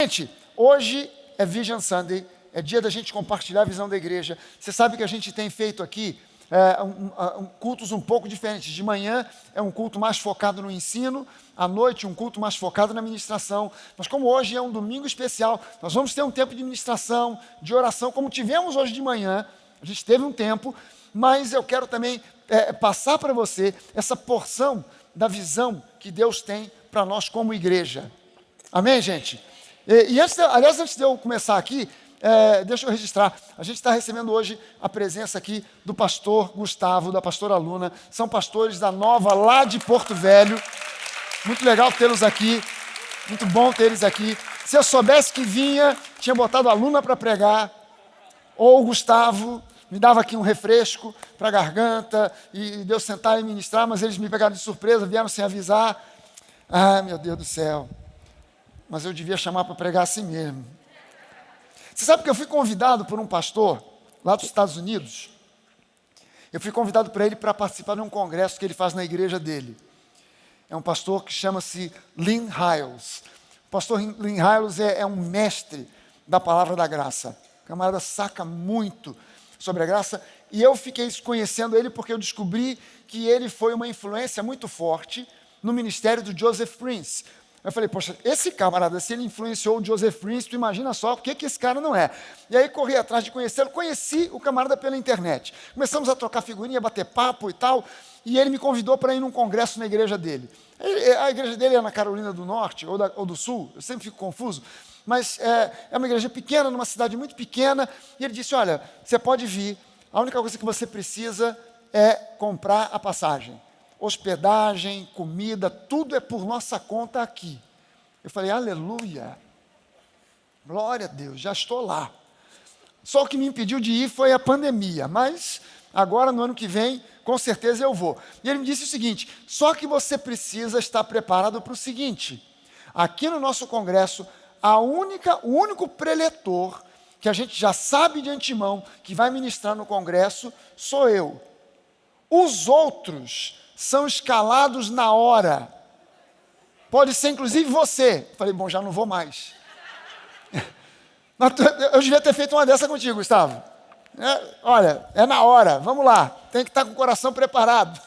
Gente, hoje é Vision Sunday, é dia da gente compartilhar a visão da igreja. Você sabe que a gente tem feito aqui cultos um pouco diferentes. De manhã é um culto mais focado no ensino, à noite um culto mais focado na ministração. Mas como hoje é um domingo especial, nós vamos ter um tempo de ministração, de oração, como tivemos hoje de manhã. A gente teve um tempo, mas eu quero também passar para você essa porção da visão que Deus tem para nós como igreja. Amém, gente? E antes de eu começar aqui, deixa eu registrar, a gente está recebendo hoje a presença aqui do pastor Gustavo, da pastora Luna, são pastores da Nova lá de Porto Velho, muito legal tê-los aqui, muito bom ter eles aqui. Se eu soubesse que vinha, tinha botado a Luna para pregar, ou o Gustavo, me dava aqui um refresco para a garganta, e deu sentar e ministrar, mas eles me pegaram de surpresa, vieram sem avisar. Ah, meu Deus do céu. Mas eu devia chamar para pregar assim mesmo. Você sabe que eu fui convidado por um pastor lá dos Estados Unidos? Eu fui convidado por ele para participar de um congresso que ele faz na igreja dele. É um pastor que chama-se Lynn Hiles. O pastor Lynn Hiles é um mestre da palavra da graça. O camarada saca muito sobre a graça. E eu fiquei conhecendo ele porque eu descobri que ele foi uma influência muito forte no ministério do Joseph Prince. Eu falei, poxa, esse camarada, se ele influenciou o Joseph Prince, tu imagina só o que esse cara não é. E aí corri atrás de conhecê-lo, conheci o camarada pela internet. Começamos a trocar figurinha, bater papo e tal, e ele me convidou para ir num congresso na igreja dele. A igreja dele é na Carolina do Norte, ou do Sul, eu sempre fico confuso, mas é uma igreja pequena, numa cidade muito pequena, e ele disse, olha, você pode vir, a única coisa que você precisa é comprar a passagem. Hospedagem, comida, tudo é por nossa conta aqui. Eu falei, aleluia, glória a Deus, já estou lá. Só o que me impediu de ir foi a pandemia, mas agora no ano que vem, com certeza eu vou. E ele me disse o seguinte, só que você precisa estar preparado para o seguinte, aqui no nosso congresso, o único preletor que a gente já sabe de antemão que vai ministrar no congresso sou eu. Os outros são escalados na hora. Pode ser, inclusive, você. Falei, bom, já não vou mais. Eu devia ter feito uma dessa contigo, Gustavo. Olha, é na hora, vamos lá. Tem que estar com o coração preparado.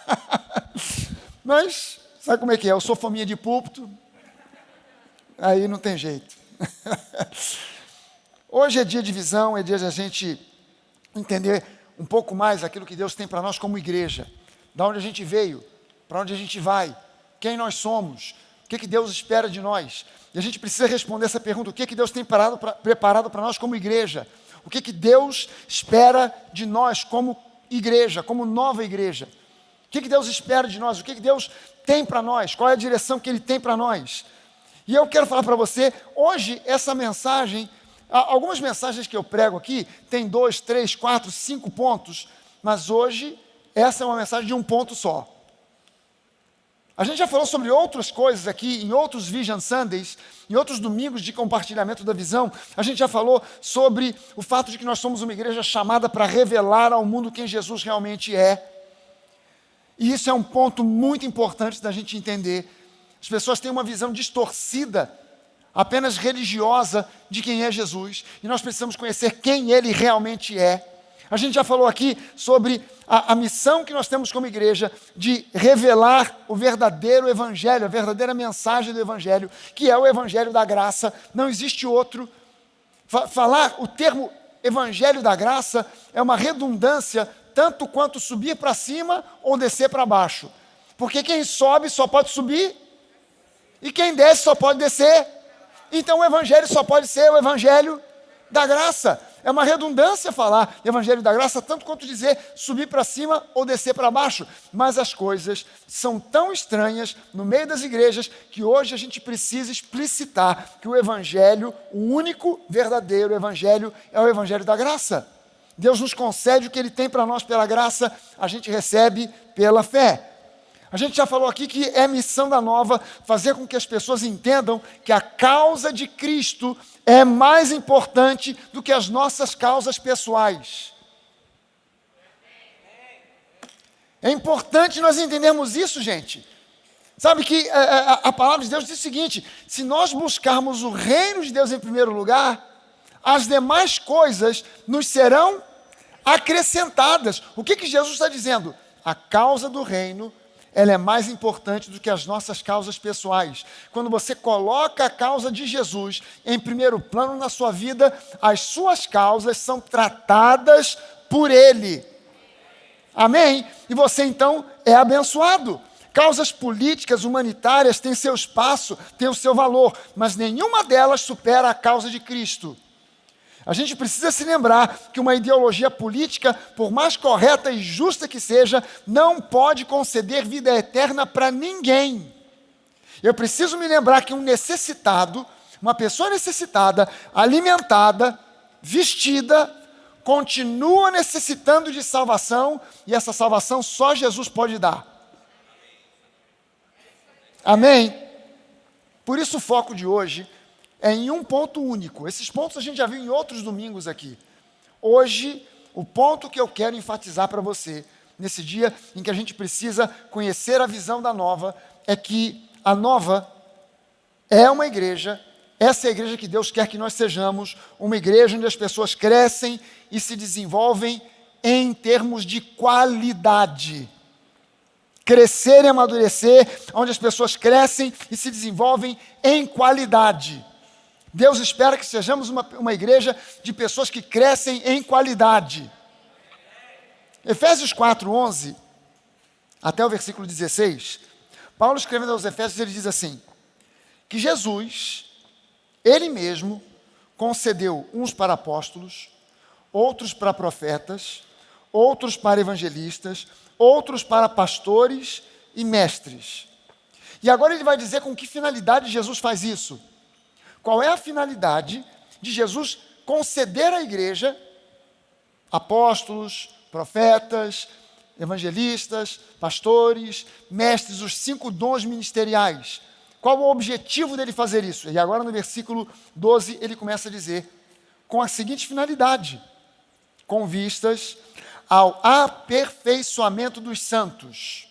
Mas, sabe como é que é? Eu sou fominha de púlpito. Aí não tem jeito. Hoje é dia de visão, é dia de a gente entender um pouco mais aquilo que Deus tem para nós como igreja. Da onde a gente veio, para onde a gente vai, quem nós somos, o que Deus espera de nós. E a gente precisa responder essa pergunta, o que Deus tem preparado para nós como igreja? O que Deus espera de nós como igreja, como nova igreja? O que Deus espera de nós? O que Deus tem para nós? Qual é a direção que Ele tem para nós? E eu quero falar para você, hoje essa mensagem, algumas mensagens que eu prego aqui, tem 2, 3, 4, 5 pontos, mas hoje essa é uma mensagem de um ponto só. A gente já falou sobre outras coisas aqui, em outros Vision Sundays, em outros domingos de compartilhamento da visão. A gente já falou sobre o fato de que nós somos uma igreja chamada para revelar ao mundo quem Jesus realmente é. E isso é um ponto muito importante da gente entender. As pessoas têm uma visão distorcida, apenas religiosa, de quem é Jesus. E nós precisamos conhecer quem Ele realmente é. A gente já falou aqui sobre a missão que nós temos como igreja de revelar o verdadeiro evangelho, a verdadeira mensagem do evangelho, que é o evangelho da graça, não existe outro. Falar o termo evangelho da graça é uma redundância, tanto quanto subir para cima ou descer para baixo. Porque quem sobe só pode subir, e quem desce só pode descer. Então o evangelho só pode ser o evangelho da graça. É uma redundância falar evangelho da graça, tanto quanto dizer subir para cima ou descer para baixo. Mas as coisas são tão estranhas no meio das igrejas que hoje a gente precisa explicitar que o evangelho, o único verdadeiro evangelho, é o evangelho da graça. Deus nos concede o que Ele tem para nós pela graça, a gente recebe pela fé. A gente já falou aqui que é missão da Nova fazer com que as pessoas entendam que a causa de Cristo é mais importante do que as nossas causas pessoais. É importante nós entendermos isso, gente. Sabe que a palavra de Deus diz o seguinte: se nós buscarmos o reino de Deus em primeiro lugar, as demais coisas nos serão acrescentadas. O que Jesus está dizendo? A causa do reino, ela é mais importante do que as nossas causas pessoais. Quando você coloca a causa de Jesus em primeiro plano na sua vida, as suas causas são tratadas por Ele. Amém? E você então é abençoado. Causas políticas, humanitárias têm seu espaço, têm o seu valor, mas nenhuma delas supera a causa de Cristo. A gente precisa se lembrar que uma ideologia política, por mais correta e justa que seja, não pode conceder vida eterna para ninguém. Eu preciso me lembrar que um necessitado, uma pessoa necessitada, alimentada, vestida, continua necessitando de salvação, e essa salvação só Jesus pode dar. Amém? Por isso o foco de hoje é em um ponto único. Esses pontos a gente já viu em outros domingos aqui. Hoje, o ponto que eu quero enfatizar para você, nesse dia em que a gente precisa conhecer a visão da Nova, é que a Nova é uma igreja, essa é a igreja que Deus quer que nós sejamos, uma igreja onde as pessoas crescem e se desenvolvem em termos de qualidade. Crescer e amadurecer, onde as pessoas crescem e se desenvolvem em qualidade. Deus espera que sejamos uma igreja de pessoas que crescem em qualidade. Efésios 4:11, até o versículo 16, Paulo escrevendo aos Efésios, ele diz assim, que Jesus, Ele mesmo, concedeu uns para apóstolos, outros para profetas, outros para evangelistas, outros para pastores e mestres. E agora ele vai dizer com que finalidade Jesus faz isso. Qual é a finalidade de Jesus conceder à igreja apóstolos, profetas, evangelistas, pastores, mestres, os 5 dons ministeriais? Qual o objetivo dele fazer isso? E agora no versículo 12 ele começa a dizer, com a seguinte finalidade, com vistas ao aperfeiçoamento dos santos,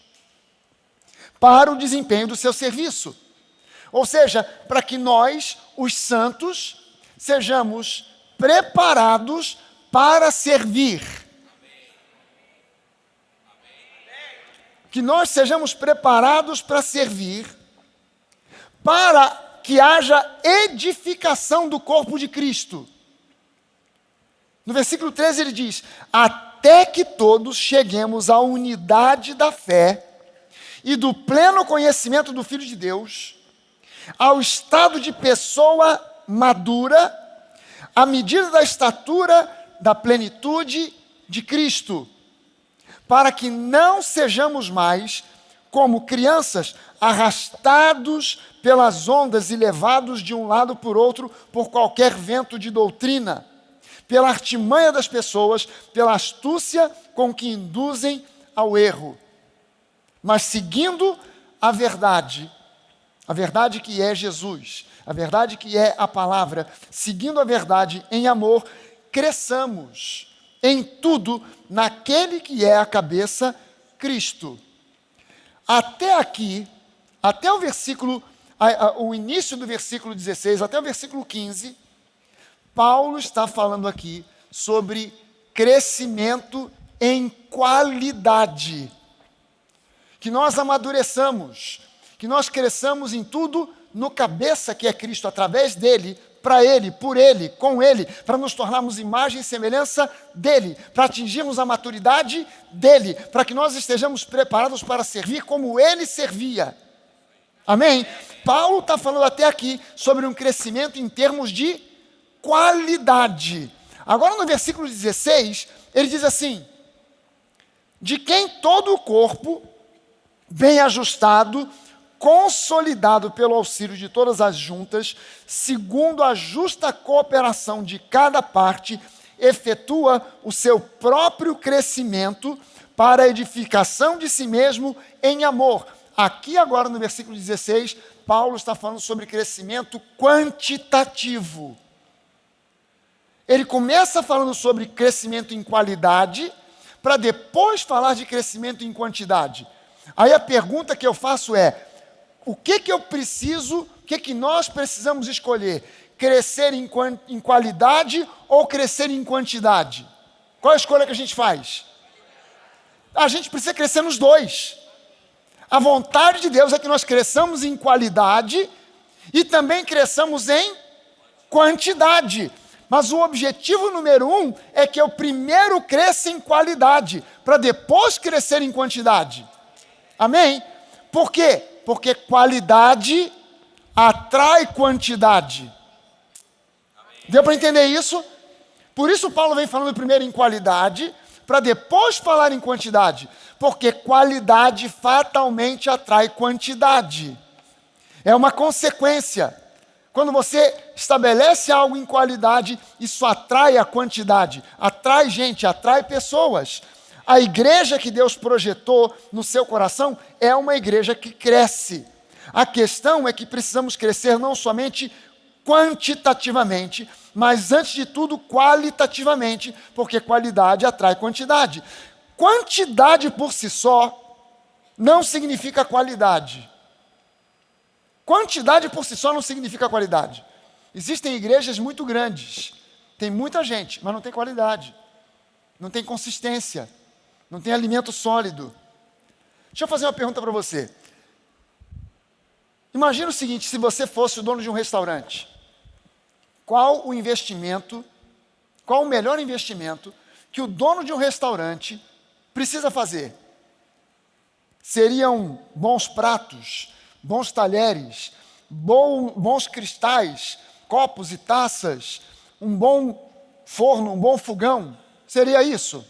para o desempenho do seu serviço. Ou seja, para que nós, os santos, sejamos preparados para servir. Que nós sejamos preparados para servir, para que haja edificação do corpo de Cristo. No versículo 13 ele diz, até que todos cheguemos à unidade da fé e do pleno conhecimento do Filho de Deus, ao estado de pessoa madura, à medida da estatura da plenitude de Cristo, para que não sejamos mais como crianças arrastados pelas ondas e levados de um lado por outro por qualquer vento de doutrina, pela artimanha das pessoas, pela astúcia com que induzem ao erro, mas seguindo a verdade que é Jesus, a verdade que é a palavra, seguindo a verdade em amor, cresçamos em tudo naquele que é a cabeça, Cristo. Até aqui, até o versículo, o início do versículo 16, até o versículo 15, Paulo está falando aqui sobre crescimento em qualidade. Que nós amadureçamos, que nós cresçamos em tudo no cabeça que é Cristo, através dele, para ele, por ele, com ele, para nos tornarmos imagem e semelhança dele, para atingirmos a maturidade dele, para que nós estejamos preparados para servir como ele servia. Amém? Paulo está falando até aqui sobre um crescimento em termos de qualidade. Agora no versículo 16, ele diz assim, de quem todo o corpo, bem ajustado, consolidado pelo auxílio de todas as juntas, segundo a justa cooperação de cada parte, efetua o seu próprio crescimento para a edificação de si mesmo em amor. Aqui agora no versículo 16, Paulo está falando sobre crescimento quantitativo. Ele começa falando sobre crescimento em qualidade, para depois falar de crescimento em quantidade. Aí a pergunta que eu faço é, o que eu preciso, o que nós precisamos escolher? Crescer em qualidade ou crescer em quantidade? Qual a escolha que a gente faz? A gente precisa crescer nos dois. A vontade de Deus é que nós cresçamos em qualidade e também cresçamos em quantidade. Mas o objetivo número 1 é que eu primeiro cresça em qualidade, para depois crescer em quantidade. Amém? Por quê? Porque qualidade atrai quantidade. Deu para entender isso? Por isso Paulo vem falando primeiro em qualidade, para depois falar em quantidade. Porque qualidade fatalmente atrai quantidade. É uma consequência. Quando você estabelece algo em qualidade, isso atrai a quantidade, atrai gente, atrai pessoas. A igreja que Deus projetou no seu coração é uma igreja que cresce. A questão é que precisamos crescer não somente quantitativamente, mas antes de tudo qualitativamente, porque qualidade atrai quantidade. Quantidade por si só não significa qualidade. Quantidade por si só não significa qualidade. Existem igrejas muito grandes, tem muita gente, mas não tem qualidade, não tem consistência, não tem alimento sólido. Deixa eu fazer uma pergunta para você. Imagina o seguinte, se você fosse o dono de um restaurante, qual o melhor investimento que o dono de um restaurante precisa fazer? Seriam bons pratos, bons talheres, bons cristais, copos e taças, um bom forno, um bom fogão? Seria isso?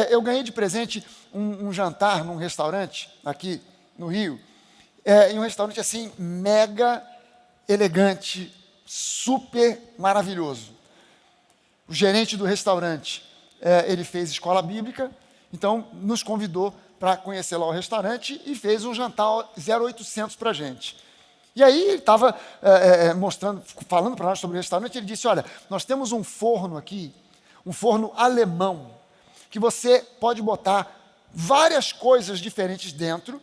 Eu ganhei de presente um jantar num restaurante aqui no Rio, em um restaurante assim, mega elegante, super maravilhoso. O gerente do restaurante, ele fez escola bíblica, então nos convidou para conhecer lá o restaurante e fez um jantar 0800 para a gente. E aí ele estava falando para nós sobre o restaurante, ele disse, olha, nós temos um forno aqui, um forno alemão, que você pode botar várias coisas diferentes dentro,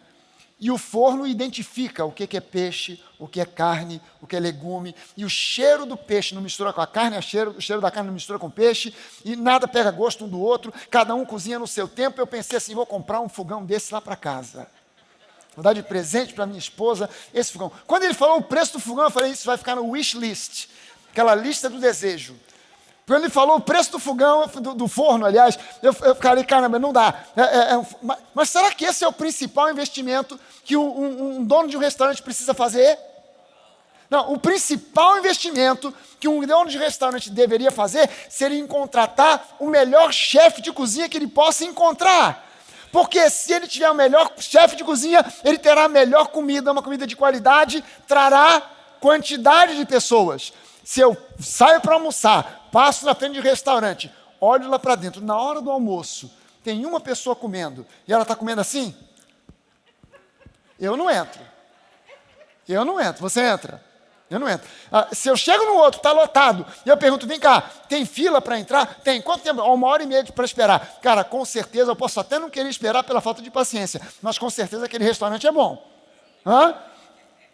e o forno identifica o que é peixe, o que é carne, o que é legume, e o cheiro do peixe não mistura com a carne, o cheiro da carne não mistura com o peixe, e nada pega gosto um do outro, cada um cozinha no seu tempo. Eu pensei assim, vou comprar um fogão desse lá para casa. Vou dar de presente para minha esposa esse fogão. Quando ele falou o preço do fogão, eu falei, isso vai ficar no wish list, aquela lista do desejo. Quando ele falou o preço do fogão, do forno, aliás, eu falei, caramba, não dá. Mas será que esse é o principal investimento que um dono de um restaurante precisa fazer? Não, o principal investimento que um dono de restaurante deveria fazer seria em contratar o melhor chefe de cozinha que ele possa encontrar. Porque se ele tiver o melhor chefe de cozinha, ele terá a melhor comida, uma comida de qualidade, trará quantidade de pessoas. Se eu saio para almoçar, passo na frente de restaurante, olho lá para dentro, na hora do almoço, tem uma pessoa comendo, e ela está comendo assim, eu não entro. Você entra? Eu não entro. Se eu chego no outro, está lotado, e eu pergunto, vem cá, tem fila para entrar? Tem. Quanto tempo? 1h30 para esperar. Cara, com certeza, eu posso até não querer esperar pela falta de paciência, mas com certeza aquele restaurante é bom.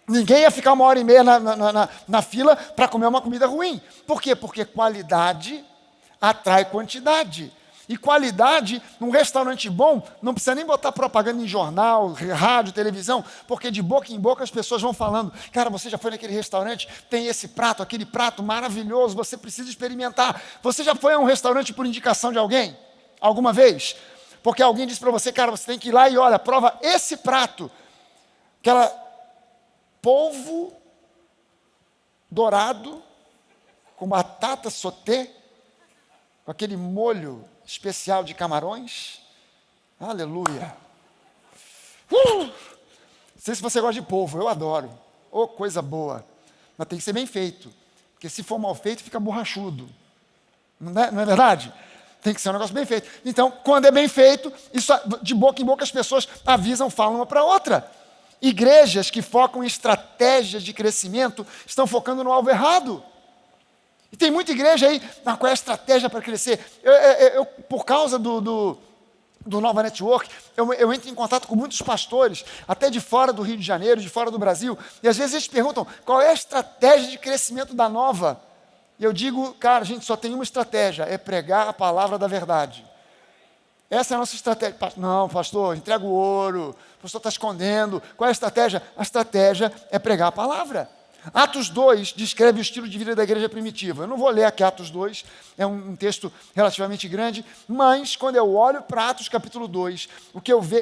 Ninguém ia ficar 1h30 na fila para comer uma comida ruim. Por quê? Porque qualidade atrai quantidade. E qualidade, num restaurante bom, não precisa nem botar propaganda em jornal, rádio, televisão, porque de boca em boca as pessoas vão falando, cara, você já foi naquele restaurante, tem esse prato, aquele prato maravilhoso, você precisa experimentar. Você já foi a um restaurante por indicação de alguém? Alguma vez? Porque alguém disse para você, cara, você tem que ir lá e olha, prova esse prato. Polvo dourado, com batata sauté, com aquele molho especial de camarões. Aleluia. Não sei se você gosta de polvo, eu adoro. Coisa boa. Mas tem que ser bem feito, porque se for mal feito, fica borrachudo. Não é verdade? Tem que ser um negócio bem feito. Então, quando é bem feito, isso de boca em boca as pessoas avisam, falam uma para a outra. Igrejas que focam em estratégias de crescimento estão focando no alvo errado. E tem muita igreja aí, qual é a estratégia para crescer? Eu por causa do Nova Network, eu entro em contato com muitos pastores, até de fora do Rio de Janeiro, de fora do Brasil, e às vezes eles perguntam, qual é a estratégia de crescimento da Nova? E eu digo, cara, a gente só tem uma estratégia, é pregar a palavra da verdade. Essa é a nossa estratégia. Não, pastor, entrega o ouro, o pastor está escondendo. Qual é a estratégia? A estratégia é pregar a palavra. Atos 2 descreve o estilo de vida da igreja primitiva. Eu não vou ler aqui Atos 2, é um texto relativamente grande, mas quando eu olho para Atos capítulo 2,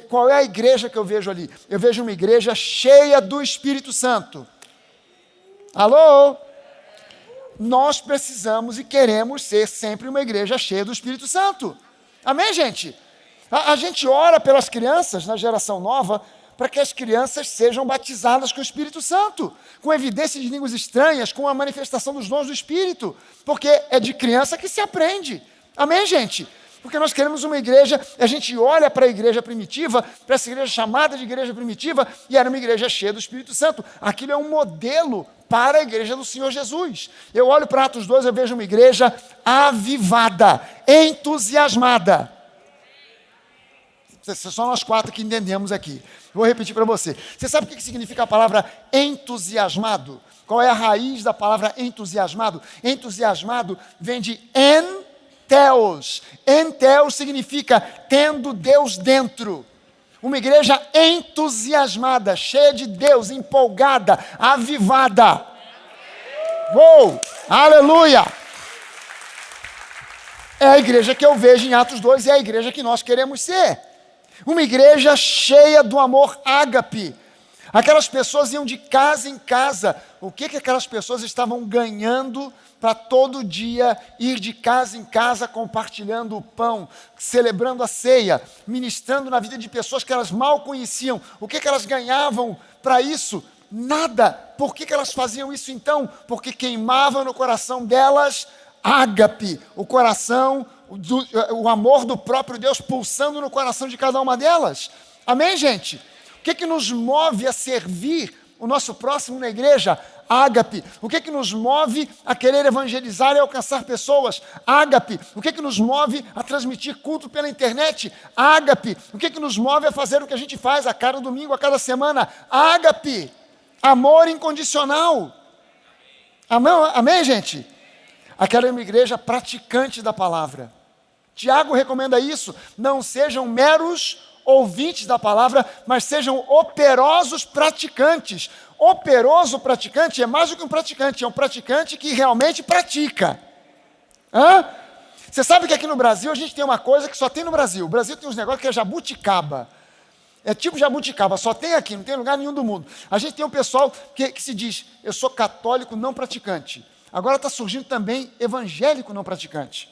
qual é a igreja que eu vejo ali? Eu vejo uma igreja cheia do Espírito Santo. Alô? Nós precisamos e queremos ser sempre uma igreja cheia do Espírito Santo. Amém, gente? A gente ora pelas crianças na geração nova para que as crianças sejam batizadas com o Espírito Santo, com evidência de línguas estranhas, com a manifestação dos dons do Espírito, porque é de criança que se aprende. Amém, gente? Porque nós queremos uma igreja, a gente olha para a igreja primitiva, para essa igreja chamada de igreja primitiva, e era uma igreja cheia do Espírito Santo. Aquilo é um modelo para a igreja do Senhor Jesus. Eu olho para Atos 2, eu vejo uma igreja avivada, entusiasmada. Só nós 4 que entendemos aqui. Vou repetir para você. Você sabe o que significa a palavra entusiasmado? Qual é a raiz da palavra entusiasmado? Entusiasmado vem de enteos. Enteos significa tendo Deus dentro. Uma igreja entusiasmada, cheia de Deus, empolgada, avivada. Uou! Aleluia! É a igreja que eu vejo em Atos 2, é a igreja que nós queremos ser. Uma igreja cheia do amor ágape. Aquelas pessoas iam de casa em casa. O que aquelas pessoas estavam ganhando para todo dia ir de casa em casa compartilhando o pão, celebrando a ceia, ministrando na vida de pessoas que elas mal conheciam? O que elas ganhavam para isso? Nada. Por que elas faziam isso então? Porque queimavam no coração delas ágape, o coração, o amor do próprio Deus pulsando no coração de cada uma delas. Amém, gente? O que nos move a servir o nosso próximo na igreja? Ágape. O que nos move a querer evangelizar e alcançar pessoas? Ágape. O que nos move a transmitir culto pela internet? Ágape. O que nos move a fazer o que a gente faz a cada domingo, a cada semana? Ágape. Amor incondicional. Amém, gente? Aquela é uma igreja praticante da palavra. Tiago recomenda isso. Não sejam meros ouvintes da palavra, mas sejam operosos praticantes. Operoso praticante é mais do que um praticante, é um praticante que realmente pratica. Você sabe que aqui no Brasil a gente tem uma coisa que só tem no Brasil. O Brasil tem uns negócios que é jabuticaba. É tipo jabuticaba, só tem aqui, não tem lugar nenhum do mundo. A gente tem um pessoal que se diz, eu sou católico não praticante. Agora está surgindo também evangélico não praticante.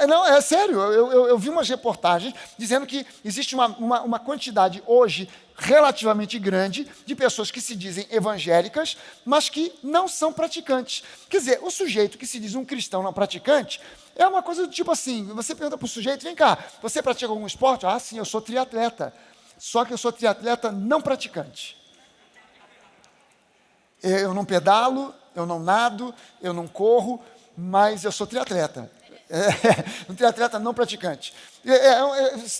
Não, é sério, eu vi umas reportagens dizendo que existe uma quantidade hoje relativamente grande de pessoas que se dizem evangélicas, mas que não são praticantes. Quer dizer, o sujeito que se diz um cristão não praticante é uma coisa do tipo assim, você pergunta para o sujeito, vem cá, você pratica algum esporte? Ah, sim, eu sou triatleta. Só que eu sou triatleta não praticante. Eu não pedalo, eu não nado, eu não corro, mas eu sou triatleta. Um triatleta não praticante.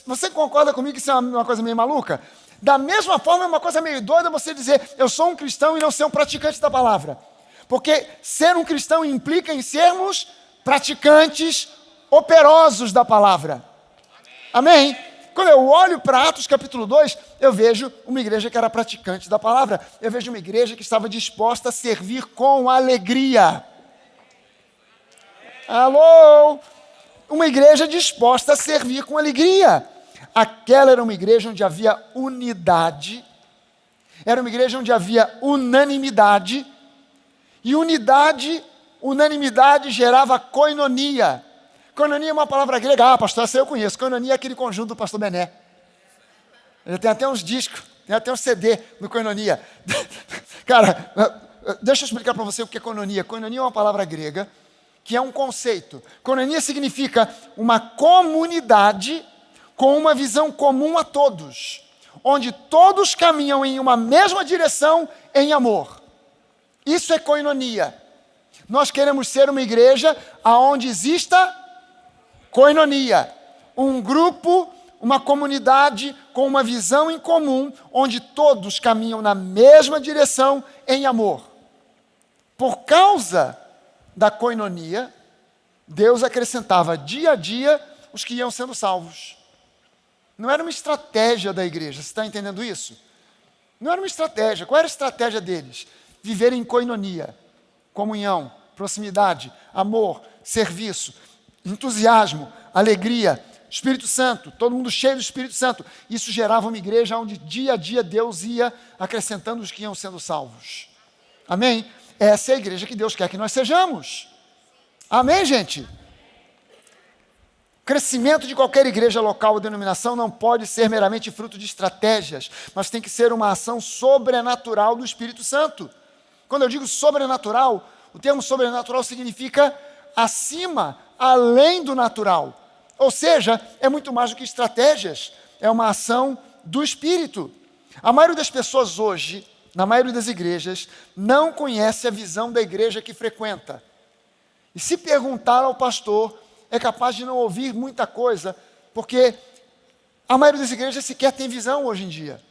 Você concorda comigo que isso é uma coisa meio maluca? Da mesma forma, é uma coisa meio doida você dizer, eu sou um cristão e não ser um praticante da palavra. Porque ser um cristão implica em sermos praticantes operosos da palavra. Amém? Quando eu olho para Atos capítulo 2, eu vejo uma igreja que era praticante da palavra. Eu vejo uma igreja que estava disposta a servir com alegria. Alô? Uma igreja disposta a servir com alegria. Aquela era uma igreja onde havia unidade. Era uma igreja onde havia unanimidade. E unanimidade gerava koinonia. Koinonia é uma palavra grega. Ah, pastor, essa eu conheço. Koinonia é aquele conjunto do pastor Bené. Ele tem até uns discos, tem até um CD no Koinonia. Cara, deixa eu explicar para você o que é koinonia. Koinonia é uma palavra grega que é um conceito. Koinonia significa uma comunidade com uma visão comum a todos, onde todos caminham em uma mesma direção em amor. Isso é koinonia. Nós queremos ser uma igreja onde exista koinonia, um grupo uma comunidade com uma visão em comum, onde todos caminham na mesma direção em amor. Por causa da koinonia, Deus acrescentava dia a dia os que iam sendo salvos. Não era uma estratégia da igreja, você está entendendo isso? Não era uma estratégia. Qual era a estratégia deles? Viver em koinonia, comunhão, proximidade, amor, serviço, entusiasmo, alegria, Espírito Santo, todo mundo cheio do Espírito Santo. Isso gerava uma igreja onde dia a dia Deus ia acrescentando os que iam sendo salvos. Amém? Essa é a igreja que Deus quer que nós sejamos. Amém, gente? O crescimento de qualquer igreja local ou denominação não pode ser meramente fruto de estratégias, mas tem que ser uma ação sobrenatural do Espírito Santo. Quando eu digo sobrenatural, o termo sobrenatural significa acima, além do natural. Ou seja, é muito mais do que estratégias, é uma ação do Espírito. A maioria das pessoas hoje, na maioria das igrejas, não conhece a visão da igreja que frequenta. E se perguntar ao pastor, é capaz de não ouvir muita coisa, porque a maioria das igrejas sequer tem visão hoje em dia.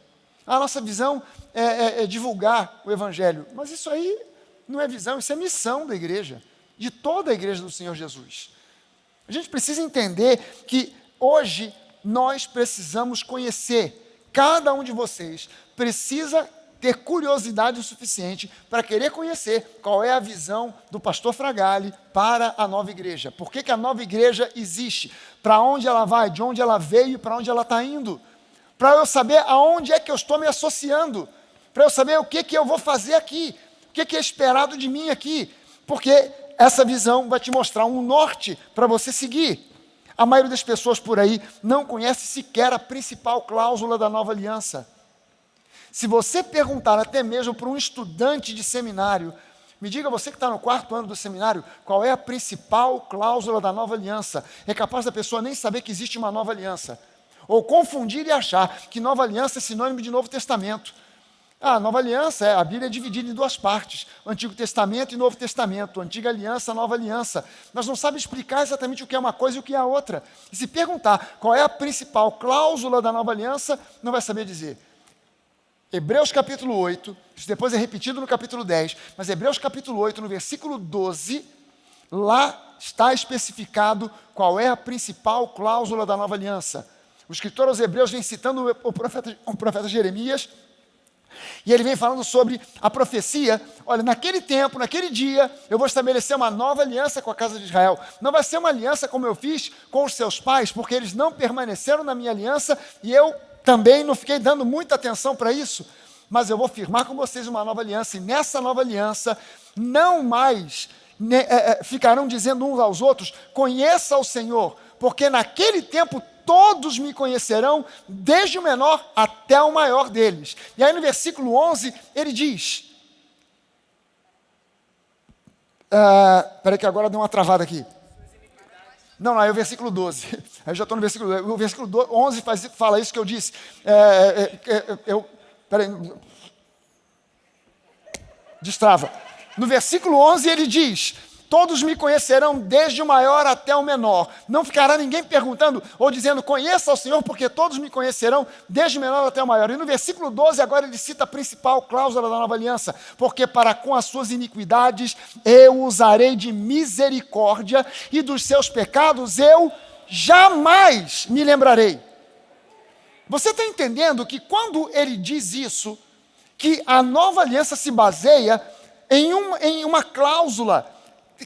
A nossa visão é divulgar o Evangelho, mas isso aí não é visão, isso é missão da igreja, de toda a igreja do Senhor Jesus. A gente precisa entender que hoje nós precisamos conhecer, cada um de vocês precisa ter curiosidade o suficiente para querer conhecer qual é a visão do pastor Fragale para a nova igreja. Por que a nova igreja existe? Para onde ela vai? De onde ela veio e para onde ela está indo? Para eu saber aonde é que eu estou me associando. Para eu saber o que eu vou fazer aqui. O que é esperado de mim aqui. Porque essa visão vai te mostrar um norte para você seguir. A maioria das pessoas por aí não conhece sequer a principal cláusula da nova aliança. Se você perguntar até mesmo para um estudante de seminário, me diga, você que está no 4º ano do seminário, qual é a principal cláusula da nova aliança? É capaz da pessoa nem saber que existe uma nova aliança. Ou confundir e achar que nova aliança é sinônimo de Novo Testamento. A nova aliança, a Bíblia é dividida em duas partes, Antigo Testamento e Novo Testamento, Antiga Aliança, Nova Aliança. Mas não sabe explicar exatamente o que é uma coisa e o que é a outra. E se perguntar qual é a principal cláusula da nova aliança, não vai saber dizer. Hebreus capítulo 8, isso depois é repetido no capítulo 10, mas Hebreus capítulo 8, no versículo 12, lá está especificado qual é a principal cláusula da nova aliança. O escritor aos Hebreus vem citando o profeta Jeremias, e ele vem falando sobre a profecia. Olha, naquele tempo, naquele dia, eu vou estabelecer uma nova aliança com a casa de Israel. Não vai ser uma aliança como eu fiz com os seus pais, porque eles não permaneceram na minha aliança, e eu também não fiquei dando muita atenção para isso, mas eu vou firmar com vocês uma nova aliança, e nessa nova aliança, não mais ficarão dizendo uns aos outros, conheça o Senhor, porque naquele tempo todos me conhecerão, desde o menor até o maior deles. E aí no versículo 11, ele diz, espera que agora deu uma travada aqui. Não, é o versículo 12. Eu já estou no versículo 12. O versículo 11 fala isso que eu disse. Peraí. Destrava. No versículo 11 ele diz, todos me conhecerão desde o maior até o menor. Não ficará ninguém perguntando ou dizendo, conheça o Senhor, porque todos me conhecerão desde o menor até o maior. E no versículo 12 agora ele cita a principal cláusula da nova aliança. Porque para com as suas iniquidades eu usarei de misericórdia e dos seus pecados eu jamais me lembrarei. Você está entendendo que quando ele diz isso, que a nova aliança se baseia em uma cláusula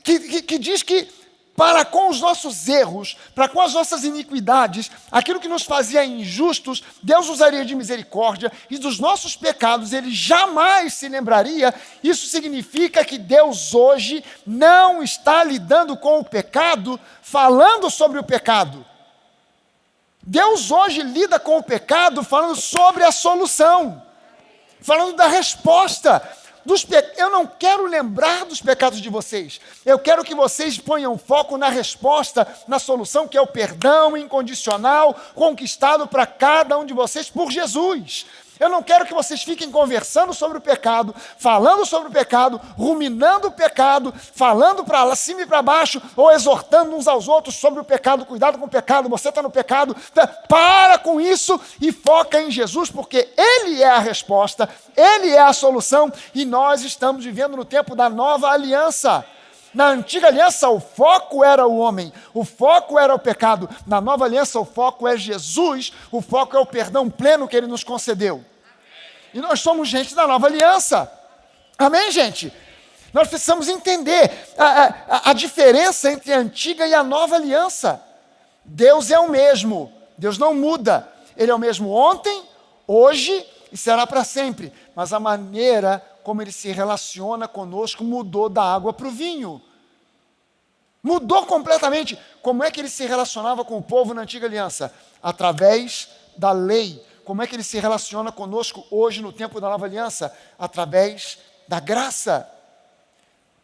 que diz que para com os nossos erros, para com as nossas iniquidades, aquilo que nos fazia injustos, Deus usaria de misericórdia, e dos nossos pecados Ele jamais se lembraria. Isso significa que Deus hoje não está lidando com o pecado, falando sobre o pecado. Deus hoje lida com o pecado falando sobre a solução, falando da resposta. Eu não quero lembrar dos pecados de vocês. Eu quero que vocês ponham foco na resposta, na solução, que é o perdão incondicional conquistado para cada um de vocês por Jesus. Eu não quero que vocês fiquem conversando sobre o pecado, falando sobre o pecado, ruminando o pecado, falando para cima e para baixo, ou exortando uns aos outros sobre o pecado. Cuidado com o pecado, você está no pecado. Para com isso e foca em Jesus, porque Ele é a resposta, Ele é a solução, e nós estamos vivendo no tempo da nova aliança. Na antiga aliança, o foco era o homem, o foco era o pecado. Na nova aliança, o foco é Jesus, o foco é o perdão pleno que Ele nos concedeu. E nós somos gente da nova aliança. Amém, gente? Nós precisamos entender a diferença entre a antiga e a nova aliança. Deus é o mesmo, Deus não muda. Ele é o mesmo ontem, hoje e será para sempre. Mas a maneira como Ele se relaciona conosco mudou da água para o vinho. Mudou completamente. Como é que Ele se relacionava com o povo na antiga aliança? Através da lei. Como é que Ele se relaciona conosco hoje no tempo da nova aliança? Através da graça.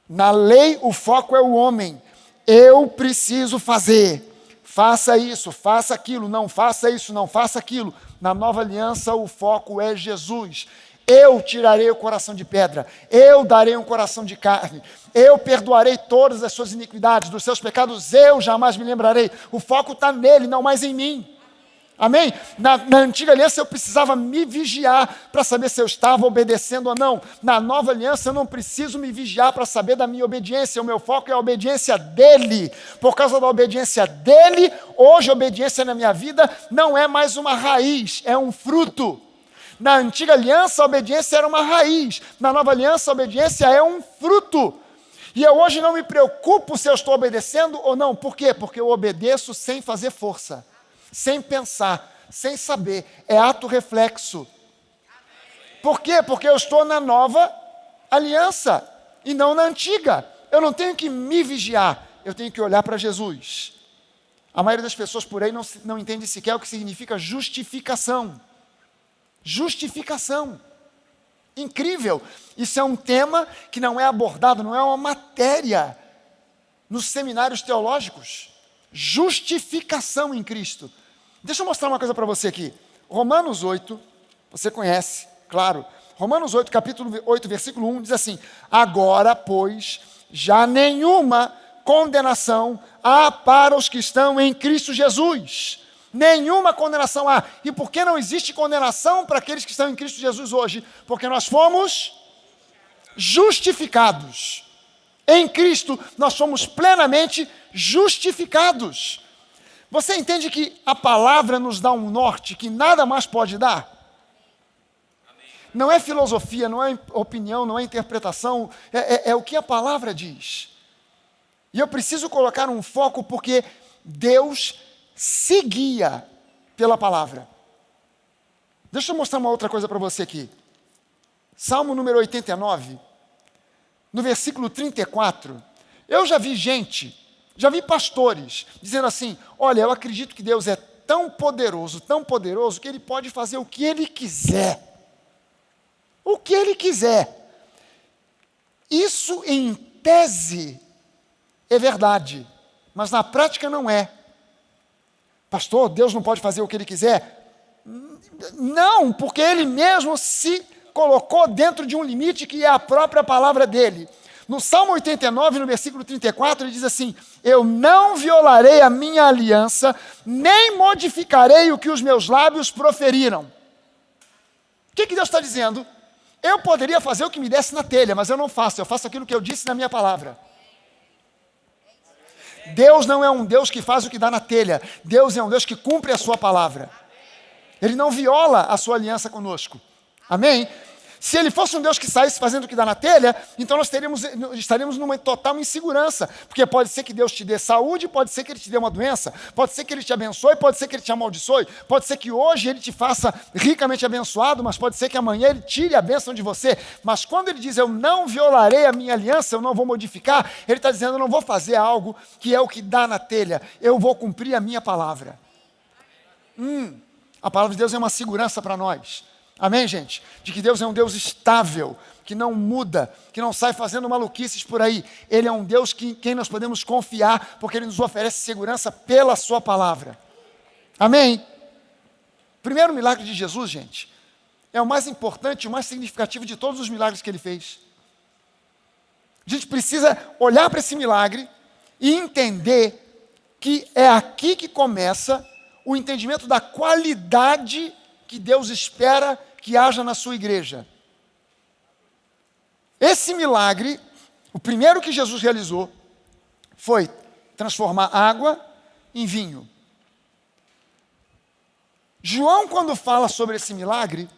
Na lei o foco é o homem. Eu preciso fazer. Faça isso, faça aquilo. Não faça isso, não faça aquilo. Na nova aliança o foco é Jesus. Eu tirarei o coração de pedra, eu darei um coração de carne, eu perdoarei todas as suas iniquidades, dos seus pecados eu jamais me lembrarei. O foco está nele, não mais em mim. Amém? Na antiga aliança eu precisava me vigiar para saber se eu estava obedecendo ou não. Na nova aliança eu não preciso me vigiar para saber da minha obediência. O meu foco é a obediência dele. Por causa da obediência dele, hoje a obediência na minha vida não é mais uma raiz, é um fruto. Na antiga aliança, a obediência era uma raiz. Na nova aliança, a obediência é um fruto. E eu hoje não me preocupo se eu estou obedecendo ou não. Por quê? Porque eu obedeço sem fazer força, sem pensar, sem saber. É ato reflexo. Por quê? Porque eu estou na nova aliança e não na antiga. Eu não tenho que me vigiar, eu tenho que olhar para Jesus. A maioria das pessoas por aí não entende sequer o que significa justificação. Justificação. Incrível. Isso é um tema que não é abordado, não é uma matéria nos seminários teológicos. Justificação em Cristo. Deixa eu mostrar uma coisa para você aqui. Romanos 8, você conhece, claro. Romanos 8, capítulo 8, versículo 1, diz assim: agora, pois, já nenhuma condenação há para os que estão em Cristo Jesus. Nenhuma condenação há. E por que não existe condenação para aqueles que estão em Cristo Jesus hoje? Porque nós fomos justificados. Em Cristo nós fomos plenamente justificados. Você entende que a palavra nos dá um norte que nada mais pode dar? Não é filosofia, não é opinião, não é interpretação, é o que a palavra diz. E eu preciso colocar um foco porque Deus se guia pela palavra. Deixa eu mostrar uma outra coisa para você aqui. Salmo número 89, no versículo 34. Eu já vi gente, já vi pastores dizendo assim: olha, eu acredito que Deus é tão poderoso, que Ele pode fazer o que Ele quiser. O que Ele quiser. Isso em tese é verdade, mas na prática não é. Pastor, Deus não pode fazer o que Ele quiser? Não, porque Ele mesmo se colocou dentro de um limite que é a própria palavra dEle. No Salmo 89, no versículo 34, Ele diz assim: eu não violarei a minha aliança, nem modificarei o que os meus lábios proferiram. O que Deus está dizendo? Eu poderia fazer o que me desse na telha, mas eu não faço, eu faço aquilo que eu disse na minha palavra. Deus não é um Deus que faz o que dá na telha. Deus é um Deus que cumpre a sua palavra. Ele não viola a sua aliança conosco. Amém? Se Ele fosse um Deus que saísse fazendo o que dá na telha, então nós estaríamos numa total insegurança. Porque pode ser que Deus te dê saúde, pode ser que Ele te dê uma doença, pode ser que Ele te abençoe, pode ser que Ele te amaldiçoe, pode ser que hoje Ele te faça ricamente abençoado, mas pode ser que amanhã Ele tire a bênção de você. Mas quando Ele diz: eu não violarei a minha aliança, eu não vou modificar, Ele está dizendo: eu não vou fazer algo que é o que dá na telha, eu vou cumprir a minha palavra. A palavra de Deus é uma segurança para nós. Amém, gente? De que Deus é um Deus estável, que não muda, que não sai fazendo maluquices por aí. Ele é um Deus em quem nós podemos confiar, porque Ele nos oferece segurança pela sua palavra. Amém? Primeiro milagre de Jesus, gente, é o mais importante, o mais significativo de todos os milagres que ele fez. A gente precisa olhar para esse milagre e entender que é aqui que começa o entendimento da qualidade que Deus espera que haja na sua igreja. Esse milagre, o primeiro que Jesus realizou, foi transformar água em vinho. João, quando fala sobre esse milagre,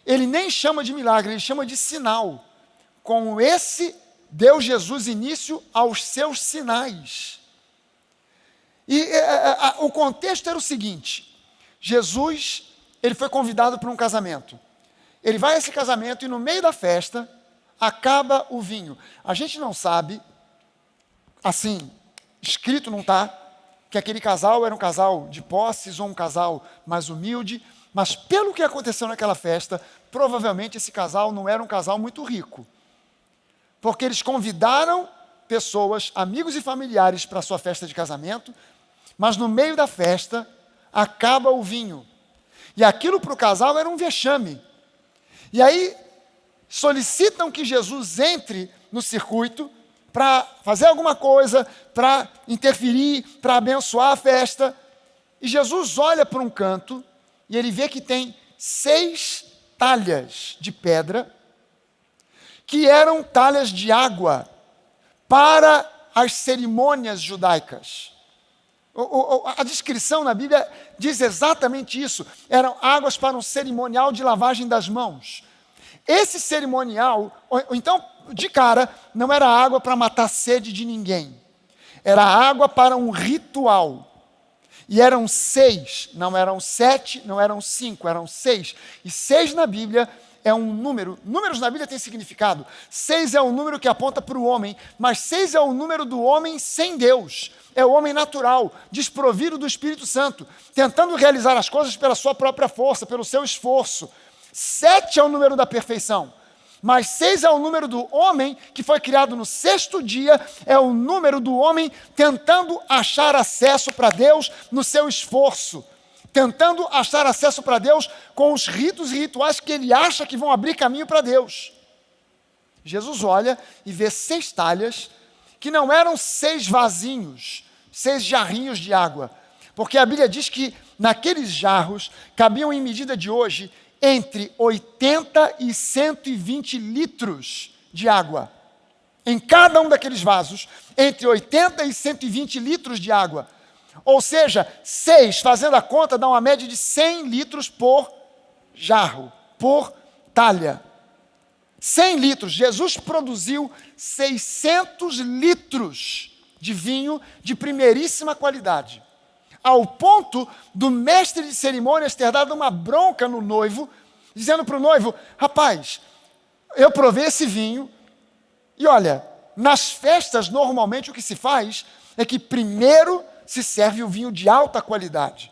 ele nem chama de milagre, ele chama de sinal. Com esse, deu Jesus início aos seus sinais. E o contexto era o seguinte: Jesus, ele foi convidado para um casamento. Ele vai a esse casamento e no meio da festa, acaba o vinho. A gente não sabe, assim, escrito não está, que aquele casal era um casal de posses ou um casal mais humilde, mas pelo que aconteceu naquela festa, provavelmente esse casal não era um casal muito rico. Porque eles convidaram pessoas, amigos e familiares para a sua festa de casamento, mas no meio da festa acaba o vinho. E aquilo para o casal era um vexame. E aí solicitam que Jesus entre no circuito para fazer alguma coisa, para interferir, para abençoar a festa. E Jesus olha para um canto e ele vê que tem 6 talhas de pedra, que eram talhas de água para as cerimônias judaicas. A descrição na Bíblia diz exatamente isso. Eram águas para um cerimonial de lavagem das mãos. Esse cerimonial, então, de cara, não era água para matar a sede de ninguém. Era água para um ritual. E eram 6, não eram 7, não eram 5, eram 6. E 6 na Bíblia é um número. Números na Bíblia têm significado. 6 é um número que aponta para o homem, mas 6 é o número do homem sem Deus. É o homem natural, desprovido do Espírito Santo, tentando realizar as coisas pela sua própria força, pelo seu esforço. 7 é o número da perfeição, mas 6 é o número do homem que foi criado no 6º dia, é o número do homem tentando achar acesso para Deus no seu esforço, tentando achar acesso para Deus com os ritos e rituais que ele acha que vão abrir caminho para Deus. Jesus olha e vê 6 talhas, que não eram 6 vasinhos, 6 jarrinhos de água, porque a Bíblia diz que naqueles jarros cabiam, em medida de hoje, entre 80 e 120 litros de água. Em cada um daqueles vasos, entre 80 e 120 litros de água. Ou seja, 6, fazendo a conta, dá uma média de 100 litros por jarro, por talha. 100 litros. Jesus produziu 600 litros de vinho de primeiríssima qualidade. Ao ponto do mestre de cerimônias ter dado uma bronca no noivo, dizendo para o noivo: rapaz, eu provei esse vinho, e olha, nas festas normalmente o que se faz é que primeiro se serve o vinho de alta qualidade.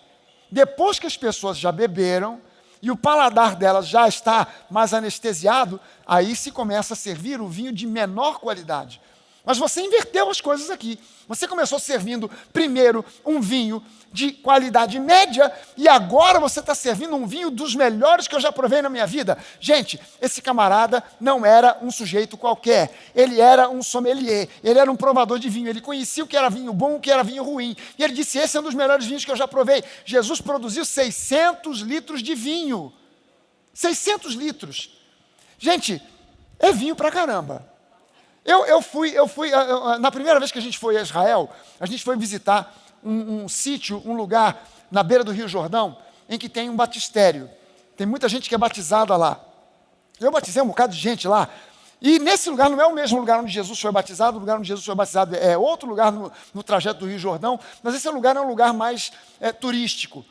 Depois que as pessoas já beberam, e o paladar delas já está mais anestesiado, aí se começa a servir o vinho de menor qualidade. Mas você inverteu as coisas aqui. Você começou servindo primeiro um vinho de qualidade média e agora você está servindo um vinho dos melhores que eu já provei na minha vida. Gente, esse camarada não era um sujeito qualquer. Ele era um sommelier, ele era um provador de vinho. Ele conhecia o que era vinho bom, o que era vinho ruim. E ele disse: esse é um dos melhores vinhos que eu já provei. Jesus produziu 600 litros de vinho. 600 litros. Gente, é vinho pra caramba. Eu fui, na primeira vez que a gente foi a Israel, a gente foi visitar um sítio, um lugar na beira do Rio Jordão, em que tem um batistério. Tem muita gente que é batizada lá. Eu batizei um bocado de gente lá. E nesse lugar não é o mesmo lugar onde Jesus foi batizado, o lugar onde Jesus foi batizado é outro lugar no trajeto do Rio Jordão, mas esse lugar é um lugar mais turístico.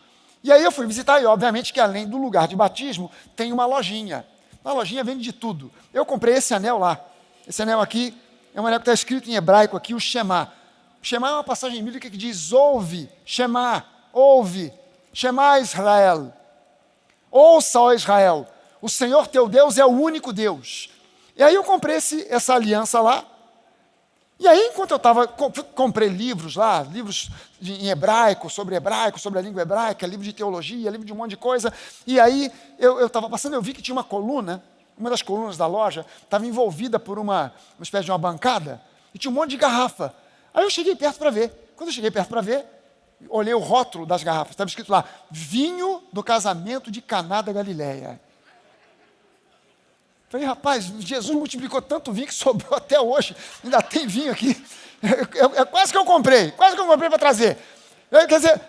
E aí eu fui visitar, e obviamente que além do lugar de batismo, tem uma lojinha. Na lojinha vende de tudo. Eu comprei esse anel lá. Esse anel aqui é um anel que está escrito em hebraico aqui, o Shema. O Shema é uma passagem bíblica que diz: ouve, Shema, ouve, Shema Israel. Ouça, ó Israel, o Senhor teu Deus é o único Deus. E aí eu comprei essa aliança lá, E aí, enquanto eu estava, comprei livros lá, livros em hebraico, sobre a língua hebraica, livro de teologia, livro de um monte de coisa. E aí, eu estava passando, eu vi que tinha uma coluna, uma das colunas da loja, estava envolvida por uma espécie de uma bancada, e tinha um monte de garrafa. Aí eu cheguei perto para ver. Quando eu cheguei perto para ver, olhei o rótulo das garrafas, estava escrito lá, vinho do casamento de Caná da Galileia. Falei, rapaz, Jesus multiplicou tanto vinho que sobrou até hoje, ainda tem vinho aqui. Quase que eu comprei para trazer. Quer dizer,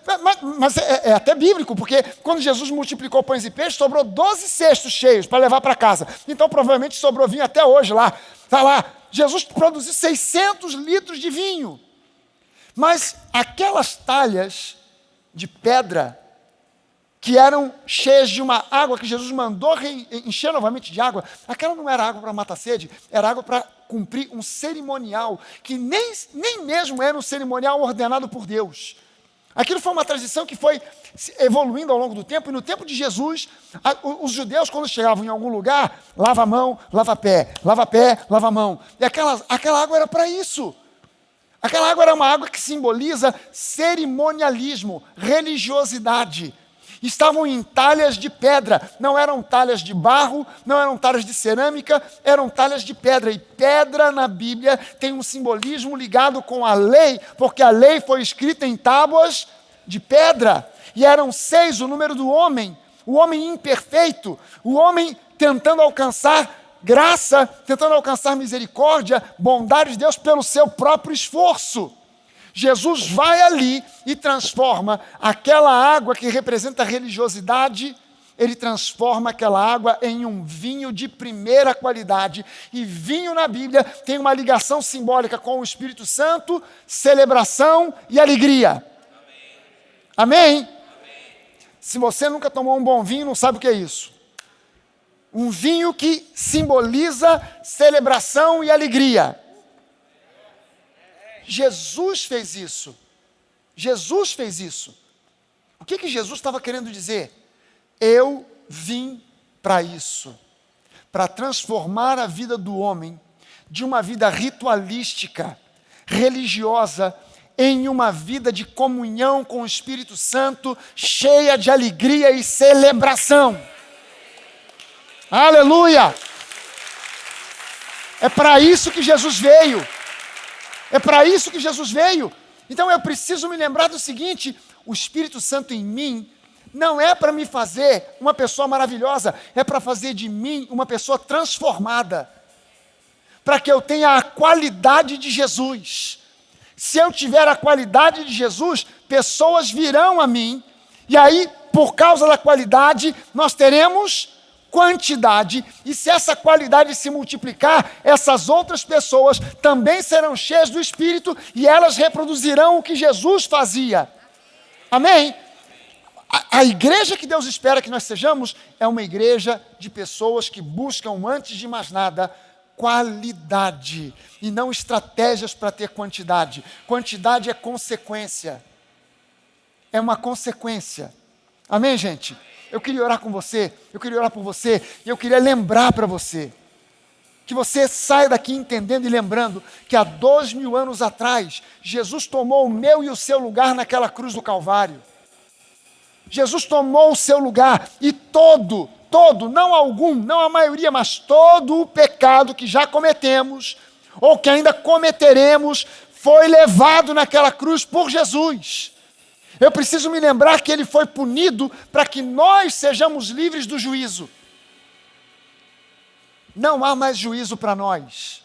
mas é até bíblico, porque quando Jesus multiplicou pães e peixes, sobrou 12 cestos cheios para levar para casa. Então, provavelmente, sobrou vinho até hoje lá. Está lá. Jesus produziu 600 litros de vinho. Mas aquelas talhas de pedra, que eram cheias de uma água que Jesus mandou encher novamente de água, aquela não era água para matar sede, era água para cumprir um cerimonial, que nem mesmo era um cerimonial ordenado por Deus. Aquilo foi uma tradição que foi evoluindo ao longo do tempo, e no tempo de Jesus, os judeus, quando chegavam em algum lugar, lava a mão, lava pé, lava a mão. E aquela água era para isso. Aquela água era uma água que simboliza cerimonialismo, religiosidade. Estavam em talhas de pedra, não eram talhas de barro, não eram talhas de cerâmica, eram talhas de pedra. E pedra na Bíblia tem um simbolismo ligado com a lei, porque a lei foi escrita em tábuas de pedra. E eram 6 o número do homem, o homem imperfeito, o homem tentando alcançar graça, tentando alcançar misericórdia, bondade de Deus pelo seu próprio esforço. Jesus vai ali e transforma aquela água que representa religiosidade, ele transforma aquela água em um vinho de primeira qualidade. E vinho na Bíblia tem uma ligação simbólica com o Espírito Santo, celebração e alegria. Amém? Amém? Se você nunca tomou um bom vinho, não sabe o que é isso. Um vinho que simboliza celebração e alegria. Jesus fez isso. Jesus fez isso. O que Jesus estava querendo dizer? Eu vim para isso. Para transformar a vida do homem de uma vida ritualística, religiosa, em uma vida de comunhão com o Espírito Santo, cheia de alegria e celebração. Aleluia! É para isso que Jesus veio. É para isso que Jesus veio. Então eu preciso me lembrar do seguinte: o Espírito Santo em mim não é para me fazer uma pessoa maravilhosa, é para fazer de mim uma pessoa transformada, para que eu tenha a qualidade de Jesus. Se eu tiver a qualidade de Jesus, pessoas virão a mim, e aí, por causa da qualidade, nós teremos quantidade, e se essa qualidade se multiplicar, essas outras pessoas também serão cheias do Espírito, e elas reproduzirão o que Jesus fazia. Amém? A igreja que Deus espera que nós sejamos é uma igreja de pessoas que buscam, antes de mais nada, qualidade, e não estratégias para ter quantidade. Quantidade é consequência. É uma consequência. Amém, gente? Eu queria orar com você, eu queria orar por você, e eu queria lembrar para você, que você saia daqui entendendo e lembrando que há 2000 anos atrás, Jesus tomou o meu e o seu lugar naquela cruz do Calvário. Jesus tomou o seu lugar, e todo, não algum, não a maioria, mas todo o pecado que já cometemos, ou que ainda cometeremos, foi levado naquela cruz por Jesus. Eu preciso me lembrar que ele foi punido para que nós sejamos livres do juízo. Não há mais juízo para nós.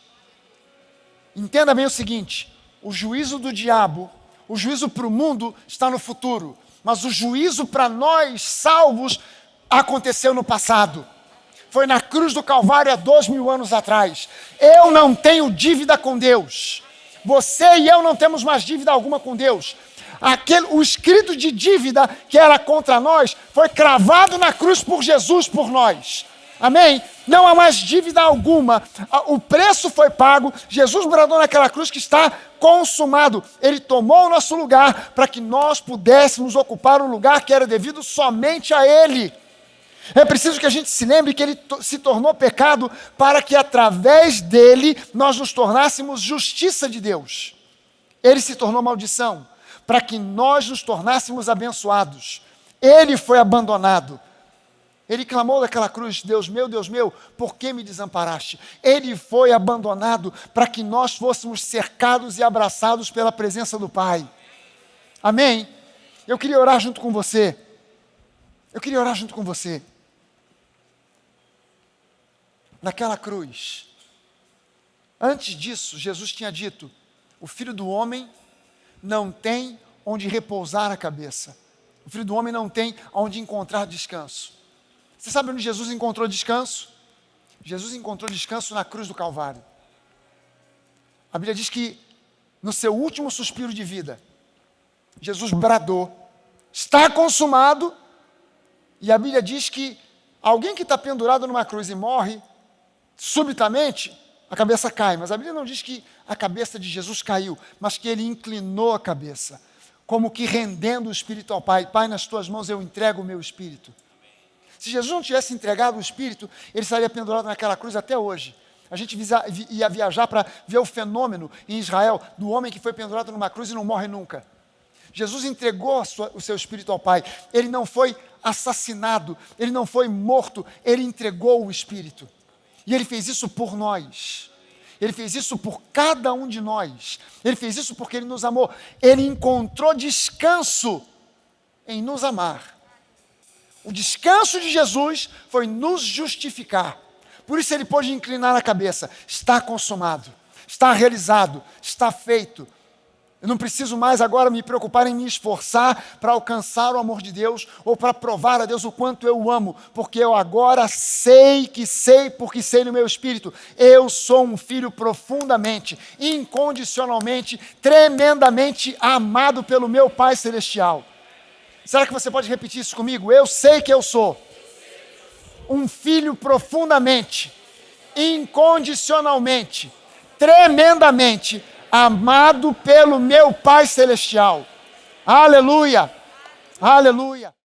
Entenda bem o seguinte: o juízo do diabo, o juízo para o mundo está no futuro, mas o juízo para nós salvos aconteceu no passado. Foi na cruz do Calvário há 2000 anos atrás. Eu não tenho dívida com Deus. Você e eu não temos mais dívida alguma com Deus. O escrito de dívida que era contra nós foi cravado na cruz por Jesus por nós. Amém? Não há mais dívida alguma. O preço foi pago. Jesus bradou naquela cruz que está consumado. Ele tomou o nosso lugar para que nós pudéssemos ocupar o lugar que era devido somente a Ele. É preciso que a gente se lembre que ele se tornou pecado para que através dele nós nos tornássemos justiça de Deus. Ele se tornou maldição para que nós nos tornássemos abençoados. Ele foi abandonado. Ele clamou daquela cruz: Deus meu, por que me desamparaste? Ele foi abandonado para que nós fôssemos cercados e abraçados pela presença do Pai. Amém? Eu queria orar junto com você. Naquela cruz. Antes disso, Jesus tinha dito: o Filho do Homem não tem onde repousar a cabeça. O Filho do Homem não tem onde encontrar descanso. Você sabe onde Jesus encontrou descanso? Jesus encontrou descanso na cruz do Calvário. A Bíblia diz que no seu último suspiro de vida, Jesus bradou: está consumado. E a Bíblia diz que alguém que está pendurado numa cruz e morre, subitamente, a cabeça cai. Mas a Bíblia não diz que a cabeça de Jesus caiu, mas que ele inclinou a cabeça, como que rendendo o Espírito ao Pai. Pai, nas tuas mãos eu entrego o meu Espírito. Se Jesus não tivesse entregado o Espírito, ele estaria pendurado naquela cruz até hoje. A gente ia viajar para ver o fenômeno em Israel do homem que foi pendurado numa cruz e não morre nunca. Jesus entregou o seu Espírito ao Pai. Ele não foi assassinado, ele não foi morto, ele entregou o Espírito. E ele fez isso por nós. Ele fez isso por cada um de nós. Ele fez isso porque ele nos amou. Ele encontrou descanso em nos amar. O descanso de Jesus foi nos justificar. Por isso ele pôde inclinar a cabeça. Está consumado, está realizado, está feito. Eu não preciso mais agora me preocupar em me esforçar para alcançar o amor de Deus ou para provar a Deus o quanto eu o amo, porque eu agora sei porque sei no meu espírito. Eu sou um filho profundamente, incondicionalmente, tremendamente amado pelo meu Pai Celestial. Será que você pode repetir isso comigo? Eu sei que eu sou um filho profundamente, incondicionalmente, tremendamente amado pelo meu Pai Celestial. Aleluia! Aleluia!